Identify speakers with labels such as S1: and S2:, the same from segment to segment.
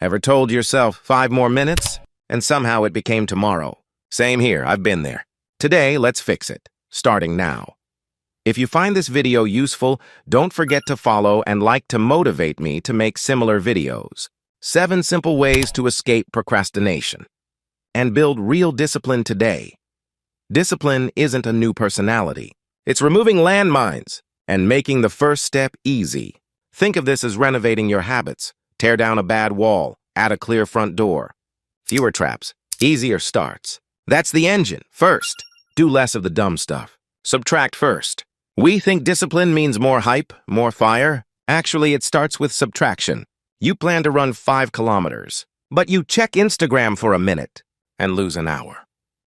S1: Ever told yourself 5 more minutes? And somehow it became tomorrow. Same here, I've been there. Today, let's fix it, starting now. If you find this video useful, don't forget to follow and like to motivate me to make similar videos. 7 simple ways to escape procrastination. And build real discipline today. Discipline isn't a new personality. It's removing landmines and making the first step easy. Think of this as renovating your habits. Tear down a bad wall, add a clear front door. Fewer traps, easier starts. That's the engine. First, do less of the dumb stuff. Subtract first. We think discipline means more hype, more fire. Actually, it starts with subtraction. You plan to run 5 kilometers, but you check Instagram for a minute and lose an hour.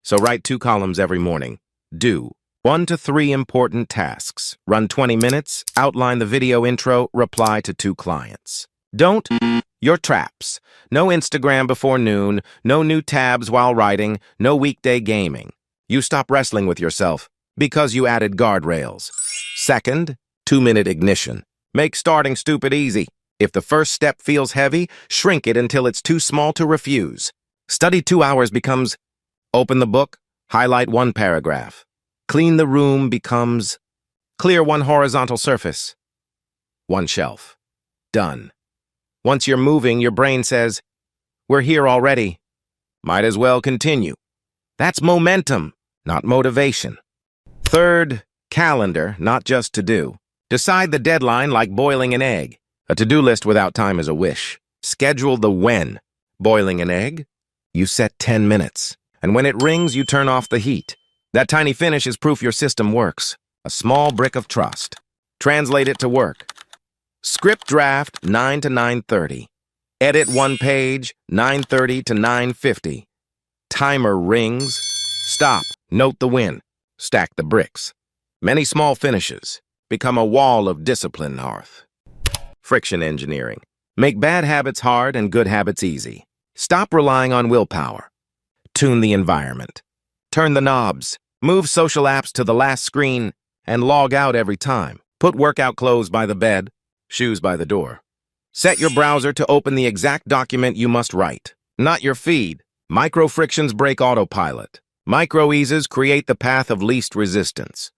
S1: So write 2 columns every morning. Do 1 to 3 important tasks. Run 20 minutes, outline the video intro, reply to 2 clients. Don't your traps. No Instagram before noon, no new tabs while writing, no weekday gaming. You stop wrestling with yourself because you added guardrails. Second, 2-minute ignition. Make starting stupid easy. If the first step feels heavy, shrink it until it's too small to refuse. Study 2 hours becomes open the book, highlight 1 paragraph. Clean the room becomes clear 1 horizontal surface. 1 shelf. Done. Once you're moving, your brain says, we're here already. Might as well continue. That's momentum, not motivation. Third, calendar, not just to-do. Decide the deadline like boiling an egg. A to-do list without time is a wish. Schedule the when. Boiling an egg? You set 10 minutes. And when it rings, you turn off the heat. That tiny finish is proof your system works. A small brick of trust. Translate it to work. Script draft, 9 to 9:30. Edit 1 page, 9:30 to 9:50. Timer rings. Stop. Note the win. Stack the bricks. Many small finishes become a wall of discipline, Hearth. Friction engineering. Make bad habits hard and good habits easy. Stop relying on willpower. Tune the environment. Turn the knobs. Move social apps to the last screen and log out every time. Put workout clothes by the bed. Shoes by the door. Set your browser to open the exact document you must write, not your feed. Micro frictions break autopilot. Micro eases create the path of least resistance.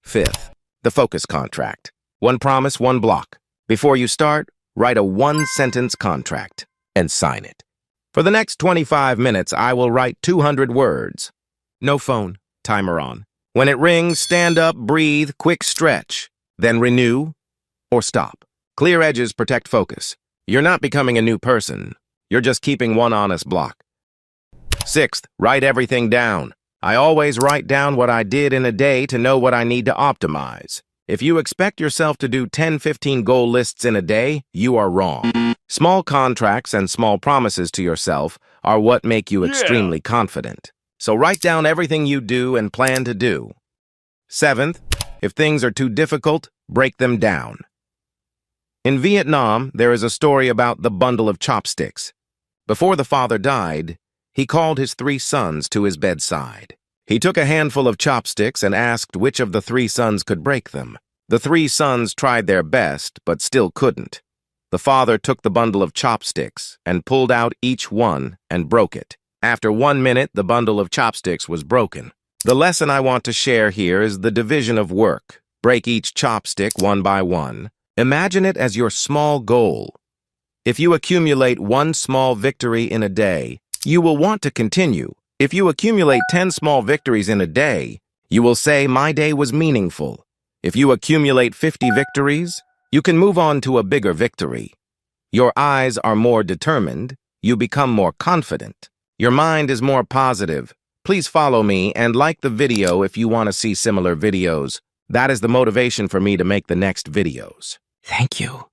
S1: Fifth, the focus contract. 1 promise, 1 block. Before you start, write a 1-sentence contract and sign it. For the next 25 minutes, I will write 200 words. No phone, timer on. When it rings, stand up, breathe, quick stretch, then renew or stop. Clear edges protect focus. You're not becoming a new person. You're just keeping 1 honest block. Sixth, write everything down. I always write down what I did in a day to know what I need to optimize. If you expect yourself to do 10-15 goal lists in a day, you are wrong. Small contracts and small promises to yourself are what make you extremely confident. So write down everything you do and plan to do. Seventh, if things are too difficult, break them down. In Vietnam, there is a story about the bundle of chopsticks. Before the father died, he called his 3 sons to his bedside. He took a handful of chopsticks and asked which of the 3 sons could break them. The 3 sons tried their best, but still couldn't. The father took the bundle of chopsticks and pulled out each one and broke it. After 1 minute, the bundle of chopsticks was broken. The lesson I want to share here is the division of work. Break each chopstick 1 by 1. Imagine it as your small goal. If you accumulate 1 small victory in a day, you will want to continue. If you accumulate 10 small victories in a day, you will say, my day was meaningful. If you accumulate 50 victories, you can move on to a bigger victory. Your eyes are more determined. You become more confident. Your mind is more positive. Please follow me and like the video if you want to see similar videos. That is the motivation for me to make the next videos.
S2: Thank you.